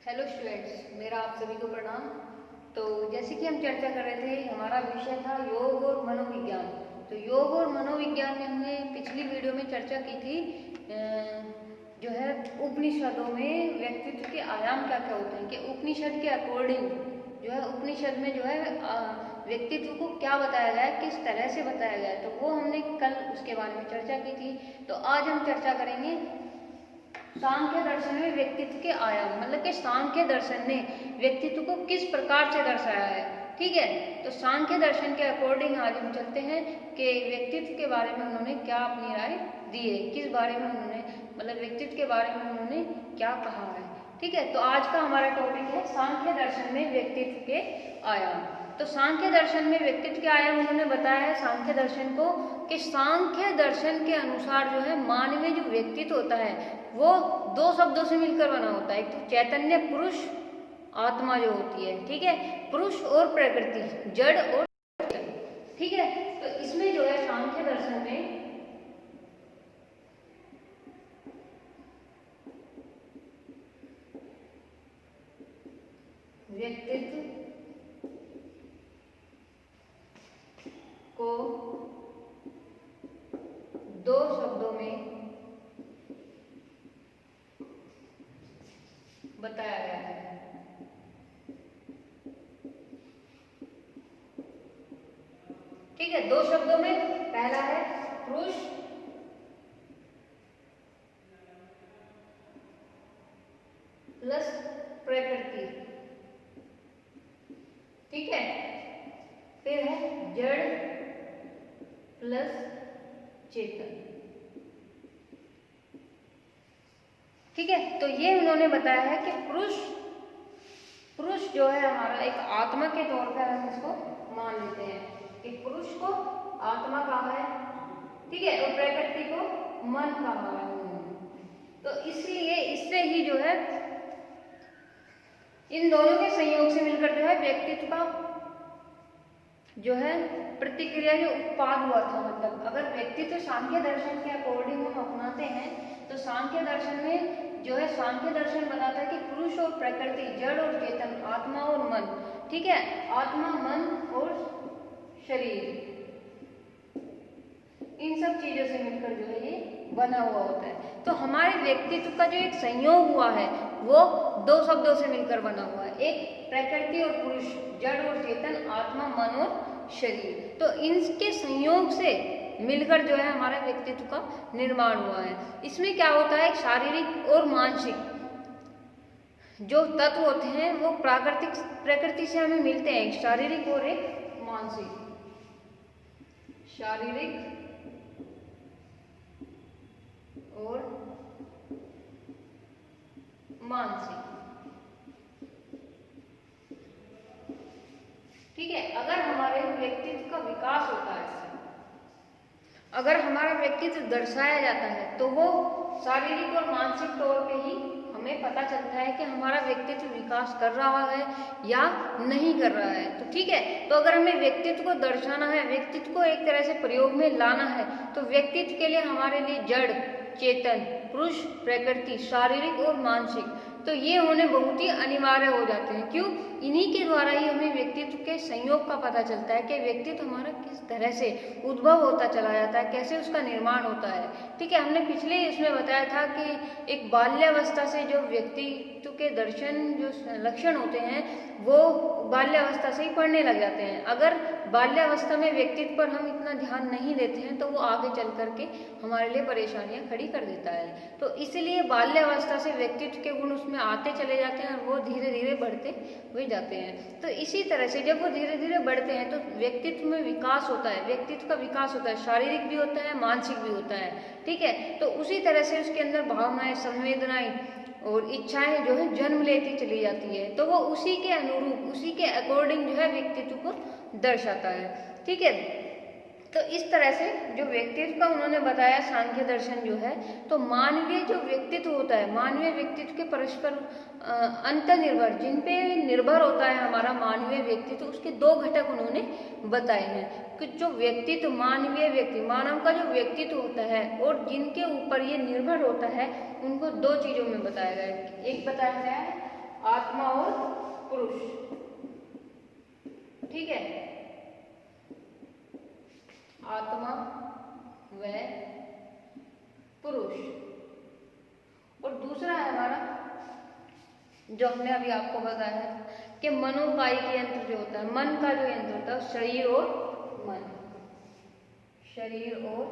Hello students, मेरा आप सभी को प्रणाम। तो जैसे कि हम चर्चा कर रहे थे, हमारा विषय था योग और मनोविज्ञान। तो योग और मनोविज्ञान में हमने पिछली वीडियो में चर्चा की थी जो है उपनिषदों में व्यक्तित्व के आयाम क्या क्या होते हैं, कि उपनिषद के अकॉर्डिंग जो है उपनिषद में जो है व्यक्तित्व को क्या बताया गया है, किस तरह से बताया गया है। तो वो हमने कल उसके बारे में चर्चा की थी। तो आज हम चर्चा करेंगे सांख्य दर्शन में व्यक्तित्व के आयाम, मतलब कि सांख्य दर्शन ने व्यक्तित्व को किस प्रकार से दर्शाया है। ठीक है, तो सांख्य दर्शन के अकॉर्डिंग आज हम चलते हैं कि व्यक्तित्व के बारे में उन्होंने क्या अपनी राय दी है, किस बारे में उन्होंने मतलब व्यक्तित्व के बारे में उन्होंने क्या कहा है। ठीक है, तो आज का हमारा टॉपिक है सांख्य दर्शन में व्यक्तित्व के आयाम। तो सांख्य दर्शन में व्यक्तित्व के आयाम उन्होंने बताया है सांख्य दर्शन को कि सांख्य दर्शन के अनुसार जो है मानवीय जो व्यक्तित्व होता है वो दो शब्दों से मिलकर बना होता है। एक तो चैतन्य पुरुष, आत्मा जो होती है, ठीक है, पुरुष और प्रकृति, जड़ और चेतन। ठीक है, तो इसमें जो है सांख्य दर्शन में व्यक्तित्व को दो शब्दों में बताया गया है। ठीक है, दो शब्दों में, पहला है पुरुष प्लस प्रकृति, ठीक है, फिर है जड़ प्लस चेतन। ठीक है, तो ये उन्होंने बताया है कि पुरुष जो है हमारा एक आत्मा के तौर पर हम इसको मान लेते हैं कि पुरुष को आत्मा कहा है, ठीक है, और प्रकृति को मन कहा है। तो इसलिए इससे ही जो है इन दोनों के संयोग से मिलकर जो है व्यक्तित्व का जो है प्रतिक्रिया जो उत्पाद हुआ था। मतलब अगर व्यक्तित्व सांख्य दर्शन के अकॉर्डिंग हम अपनाते हैं तो सांख्य दर्शन में जो है सांख्य दर्शन बताता है कि पुरुष और प्रकृति, जड़ और चेतन, आत्मा और मन, ठीक है, आत्मा, मन और शरीर, इन सब चीजों से मिलकर जो है ये बना हुआ होता है। तो हमारे व्यक्तित्व का जो एक संयोग हुआ है वो दो शब्दों से मिलकर बना हुआ है, एक प्रकृति और पुरुष, जड़ और चेतन, आत्मा, मन और शरीर। तो इनके संयोग से मिलकर जो है हमारा व्यक्तित्व का निर्माण हुआ है। इसमें क्या होता है, शारीरिक और मानसिक जो तत्व होते हैं वो प्रकृति से हमें मिलते हैं, एक शारीरिक और एक मानसिक। शारीरिक और मानसिक, ठीक है। अगर हमारे व्यक्तित्व का विकास होता है, अगर हमारा व्यक्तित्व दर्शाया जाता है तो वो शारीरिक और मानसिक तौर पे ही हमें पता चलता है कि हमारा व्यक्तित्व विकास कर रहा है या नहीं कर रहा है। तो ठीक है, तो अगर हमें व्यक्तित्व को दर्शाना है, व्यक्तित्व को एक तरह से प्रयोग में लाना है, तो व्यक्तित्व के लिए हमारे लिए जड़, चेतन, पुरुष, प्रकृति, शारीरिक और मानसिक, तो ये होने बहुत ही अनिवार्य हो जाते हैं। क्यों? इन्हीं के द्वारा ही हमें व्यक्तित्व के संयोग का पता चलता है कि व्यक्तित्व हमारा किस तरह से उद्भव होता चला जाता है, कैसे उसका निर्माण होता है। ठीक है, हमने पिछले इसमें बताया था कि एक बाल्यावस्था से जो व्यक्तित्व के दर्शन जो लक्षण होते हैं वो बाल्यावस्था से ही पढ़ने लग जाते हैं। अगर बाल्यावस्था में व्यक्तित्व पर हम इतना ध्यान नहीं देते हैं तो वो आगे चल करके हमारे लिए परेशानियां खड़ी कर देता है। तो इसलिए बाल्यावस्था से व्यक्तित्व के गुण उसमें आते चले जाते हैं और वो धीरे धीरे बढ़ते हुए जाते हैं। तो इसी तरह से जब वो धीरे धीरे बढ़ते हैं तो व्यक्तित्व में विकास होता है, व्यक्तित्व का विकास होता है, शारीरिक भी होता है, मानसिक भी होता है। ठीक है, तो उसी तरह से उसके अंदर भावनाएं, संवेदनाएं और इच्छाएं जो है जन्म लेती चली जाती है। तो वो उसी के अनुरूप, उसी के अकॉर्डिंग जो है व्यक्तित्व को दर्शाता है। ठीक है, तो इस तरह से जो व्यक्तित्व का उन्होंने बताया सांख्य दर्शन जो है, तो मानवीय जो व्यक्तित्व होता है, मानवीय व्यक्तित्व के परस्पर अंतर्निर्भर, जिन पे निर्भर होता है हमारा मानवीय व्यक्तित्व, उसके दो घटक उन्होंने बताए हैं कि जो व्यक्तित्व, मानवीय व्यक्ति, मानव का जो व्यक्तित्व होता है और जिनके ऊपर ये निर्भर होता है, उनको दो चीजों में बताया गया है। एक बताया गया है आत्मा और पुरुष, ठीक है, आत्मा व पुरुष। और दूसरा है हमारा, जो हमने अभी आपको बताया है कि मनोकायिक यंत्र जो होता है, मन का जो यंत्र होता है, शरीर और मन, शरीर और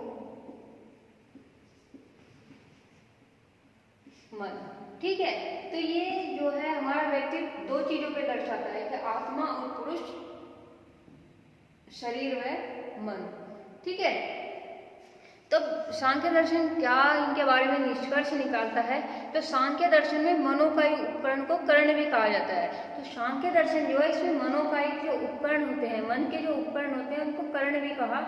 मन, ठीक है। तो ये जो है हमारा व्यक्तित्व दो चीजों पे दर्शाता है कि आत्मा और पुरुष, शरीर व मन, ठीक है। तो सांख्य दर्शन क्या इनके बारे में निष्कर्ष निकालता है, तो सांख्य दर्शन में मनोकायिक उपकरण को कर्ण भी कहा जाता है। तो सांख्य दर्शन जो है इसमें मनोकायिक जो उपकरण होते हैं, मन के जो उपकरण होते हैं, उनको कर्ण भी कहा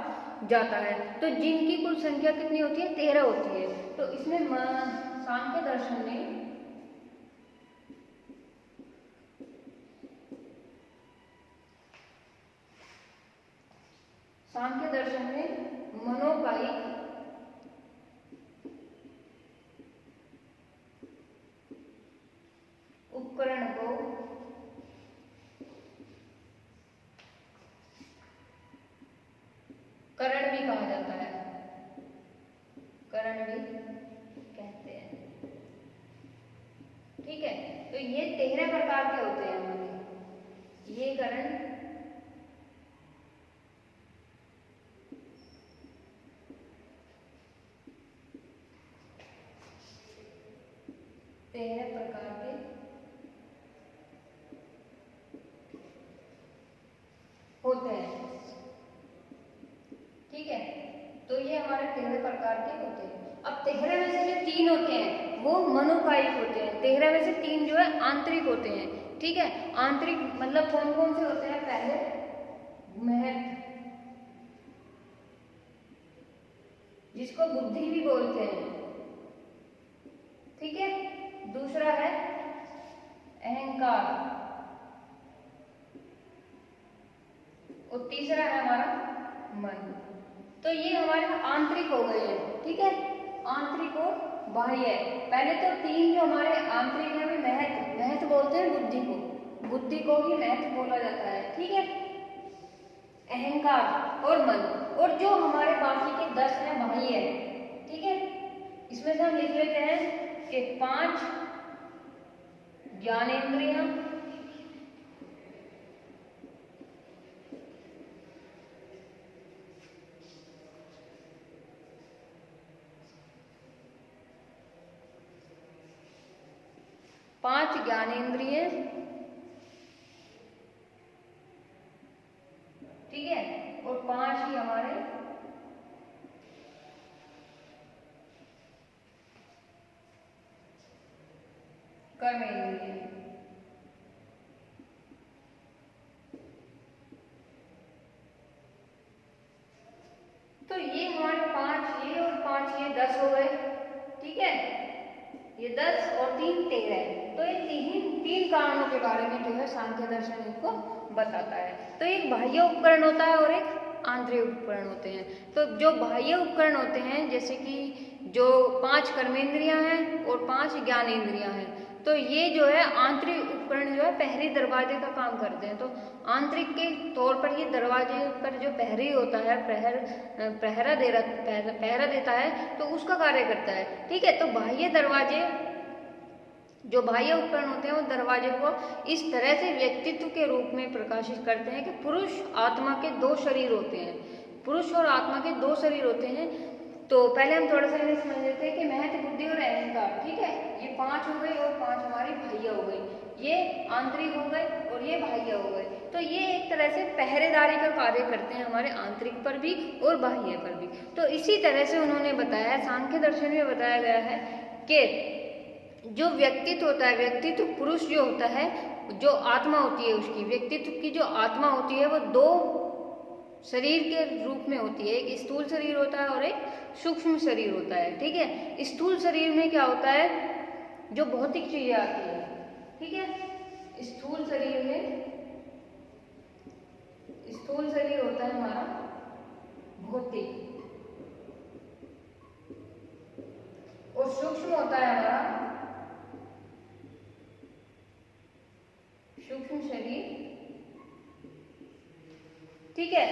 जाता है। तो जिनकी कुल संख्या कितनी होती है, 13 होती है। तो इसमें सांख्य दर्शन में मनोकायिक उपकरण को कर्ण भी कहा जाता है, कर्ण भी कहते हैं, ठीक है। तो ये 13 प्रकार के होते हैं हमारे ये कर्ण, 13 प्रकार के होते हैं, ठीक है। तो ये हमारे 13 प्रकार के होते हैं। अब 13 में से जो 3 होते हैं वो मनोकायिक होते हैं, 13 में से 3 जो है आंतरिक होते हैं, ठीक है। आंतरिक मतलब कौन कौन से होते हैं, पहले महत्व, जिसको बुद्धि भी बोलते हैं, ठीक है। दूसरा है अहंकार, और तीसरा है हमारा मन। तो ये हमारे आंतरिक हो गए हैं, ठीक है, आंतरिक और बाह्य। पहले तो 3 जो हमारे आंतरिक है वे महत्व, महत्व बोलते हैं बुद्धि को, बुद्धि को ही महत्व बोला जाता है, ठीक है, अहंकार और मन। और जो हमारे बाकी के 10 है बाह्य है, ठीक है। इसमें से हम लिख लेते हैं कि 5 ज्ञानेंद्रियां, 5 ज्ञानेंद्रिय, ठीक है, और 5 ही हमारे कर्मेंद्रिय। तो ये हमारे 5 ये और 5 ये 10 हो गए, ठीक है, ये 10 और 3 13। तो ये तीन कारणों के बारे में जो है सांख्य दर्शन इनको बताता है। तो एक बाह्य उपकरण होता है और एक आंतरिक उपकरण होते हैं। तो जो बाह्य उपकरण होते हैं, जैसे कि जो 5 कर्मेंद्रियां हैं और 5 ज्ञानेंद्रियां हैं, तो ये जो है आंतरिक उपकरण जो है पहरे दरवाजे का काम करते हैं। तो आंतरिक के तौर पर ये दरवाजे पर जो पहरी होता है, पहरा देता है, तो उसका कार्य करता है, ठीक है। तो बाह्य दरवाजे, जो बाह्य उपकरण होते हैं, वो दरवाजे को इस तरह से व्यक्तित्व के रूप में प्रकाशित करते हैं कि पुरुष आत्मा के 2 शरीर होते हैं, पुरुष और आत्मा के 2 शरीर होते हैं। तो पहले हम थोड़ा सा इन्हें समझ लेते हैं कि महत्व, बुद्धि और अहंकार, ठीक है, ये 5 हो गए और 5 हमारी बाह्य हो गई, ये आंतरिक हो गए और ये बाह्य हो गए। तो ये एक तरह से पहरेदारी का कार्य करते हैं हमारे आंतरिक पर भी और बाह्य पर भी। तो इसी तरह से उन्होंने बताया है, सांख्य दर्शन में बताया गया है कि जो व्यक्तित्व होता है, व्यक्तित्व पुरुष जो होता है, जो आत्मा होती है उसकी, व्यक्तित्व की जो आत्मा होती है वो 2 शरीर के रूप में होती है, एक स्थूल शरीर होता है और एक सूक्ष्म शरीर होता है, ठीक है। स्थूल शरीर में क्या होता है, जो भौतिक चीजें आती है, ठीक है, स्थूल शरीर में, स्थूल शरीर होता है हमारा भौतिक, और सूक्ष्म होता है हमारा सूक्ष्म शरीर, ठीक है।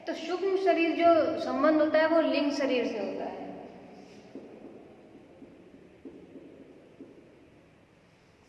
तो सूक्ष्म शरीर जो संबंध होता है वो लिंग शरीर से होता है।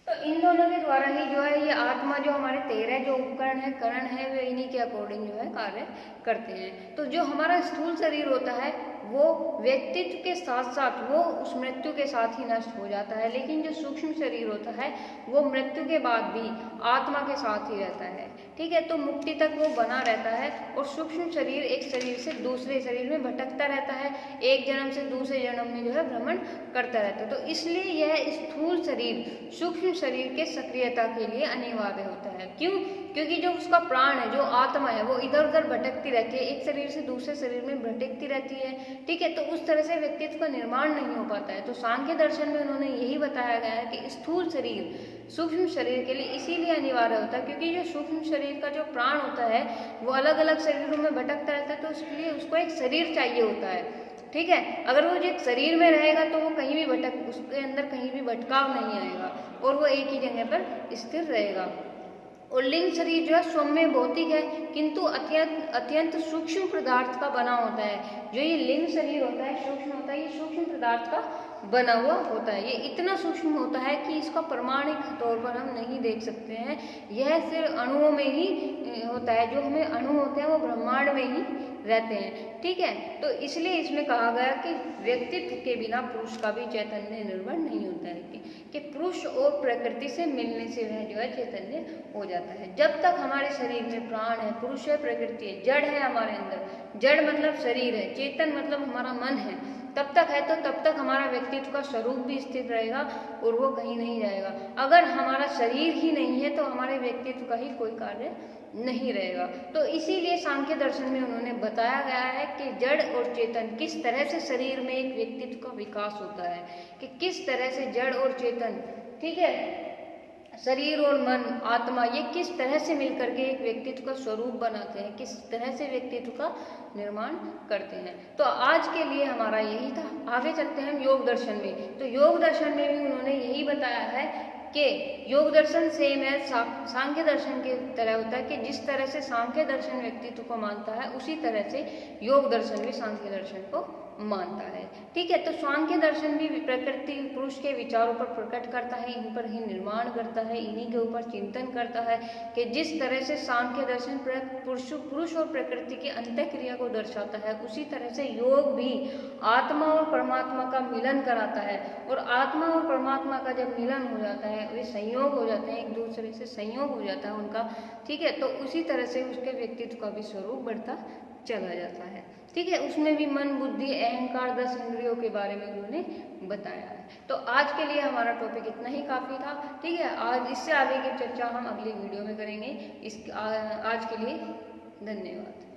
तो इन दोनों के द्वारा ही जो है ये आत्मा, जो हमारे 13 जो उपकरण है, करण है, वे इन्हीं के अकॉर्डिंग जो है कार्य करते हैं। तो जो हमारा स्थूल शरीर होता है वो व्यक्तित्व के साथ साथ वो उस मृत्यु के साथ ही नष्ट हो जाता है, लेकिन जो सूक्ष्म शरीर होता है वो मृत्यु के बाद भी आत्मा के साथ ही रहता है, ठीक है। तो मुक्ति तक वो बना रहता है और सूक्ष्म शरीर एक शरीर से दूसरे शरीर में भटकता रहता है, एक जन्म से दूसरे जन्म में जो है भ्रमण करता रहता है। तो इसलिए यह स्थूल शरीर सूक्ष्म शरीर के सक्रियता के लिए अनिवार्य होता है। क्यों? क्योंकि जो उसका प्राण है, जो आत्मा है, वो इधर उधर भटकती रहती है, एक शरीर से दूसरे शरीर में भटकती रहती है, ठीक है। तो उस तरह से व्यक्तित्व का निर्माण नहीं हो पाता है। तो सांख्य दर्शन में उन्होंने यही बताया गया है कि स्थूल शरीर सूक्ष्म शरीर के लिए इसीलिए अनिवार्य होता है क्योंकि जो सूक्ष्म शरीर का जो प्राण होता है वो अलग अलग शरीरों में भटकता रहता है, तो उसके लिए उसको एक शरीर चाहिए होता है, ठीक है। अगर वो एक शरीर में रहेगा तो वो कहीं भी उसके अंदर कहीं भी भटकाव नहीं आएगा और वो एक ही जगह पर स्थिर रहेगा। और लिंग शरीर जो है सौम्य भौतिक है किंतु अत्यंत सूक्ष्म पदार्थ का बना होता है। जो ये लिंग शरीर होता है सूक्ष्म होता है, ये सूक्ष्म पदार्थ का बना हुआ होता है। ये इतना सूक्ष्म होता है कि इसका प्रमाणिक तौर पर हम नहीं देख सकते हैं, यह सिर्फ अणुओं में ही होता है। जो हमें अणु होते हैं वो ब्रह्मांड में ही रहते हैं, ठीक है। तो इसलिए इसमें कहा गया कि व्यक्तित्व के बिना पुरुष का भी चैतन्य निर्भर नहीं होता है कि पुरुष और प्रकृति से मिलने से वह जो है चैतन्य हो जाता है। जब तक हमारे शरीर में प्राण है, पुरुष है, प्रकृति है, जड़ है हमारे अंदर, जड़ मतलब शरीर है, चेतन मतलब हमारा मन है, तब तक है तो तब तक हमारा व्यक्तित्व का स्वरूप भी स्थिर रहेगा और वो कहीं नहीं जाएगा। अगर हमारा शरीर ही नहीं है तो हमारे व्यक्तित्व का ही कोई कार्य नहीं रहेगा। तो इसीलिए सांख्य दर्शन में उन्होंने बताया गया है कि जड़ और चेतन किस तरह से शरीर में एक व्यक्तित्व का विकास होता है, कि किस तरह से जड़ और चेतन, ठीक है, शरीर और मन, आत्मा, ये किस तरह से मिलकर के एक व्यक्तित्व का स्वरूप बनाते हैं, किस तरह से व्यक्तित्व का निर्माण करते हैं। तो आज के लिए हमारा यही था। आगे चलते हैं हम योग दर्शन में। तो योग दर्शन में भी उन्होंने यही बताया है कि योग दर्शन सेम है सांख्य दर्शन की तरह होता है कि जिस तरह से सांख्य दर्शन व्यक्तित्व को मानता है उसी तरह से योग दर्शन भी सांख्य दर्शन को मानता है, ठीक है। तो सांख्य दर्शन भी प्रकृति पुरुष के विचारों पर प्रकट करता है, इन पर ही निर्माण करता है, इन्हीं के ऊपर चिंतन करता है कि जिस तरह से सांख्य दर्शन पुरुष और प्रकृति की अंतःक्रिया को दर्शाता है, उसी तरह से योग भी आत्मा और परमात्मा का मिलन कराता है। और आत्मा और परमात्मा का जब मिलन हो जाता है, वे संयोग हो जाते हैं, एक दूसरे से संयोग हो जाता है उनका, ठीक है। तो उसी तरह से उसके व्यक्तित्व का भी स्वरूप बढ़ता चला जाता है, ठीक है। उसमें भी मन, बुद्धि, अहंकार, 10 इंद्रियों के बारे में उन्होंने बताया है। तो आज के लिए हमारा टॉपिक इतना ही काफ़ी था, ठीक है। आज इससे आगे की चर्चा हम अगली वीडियो में करेंगे। आज के लिए धन्यवाद।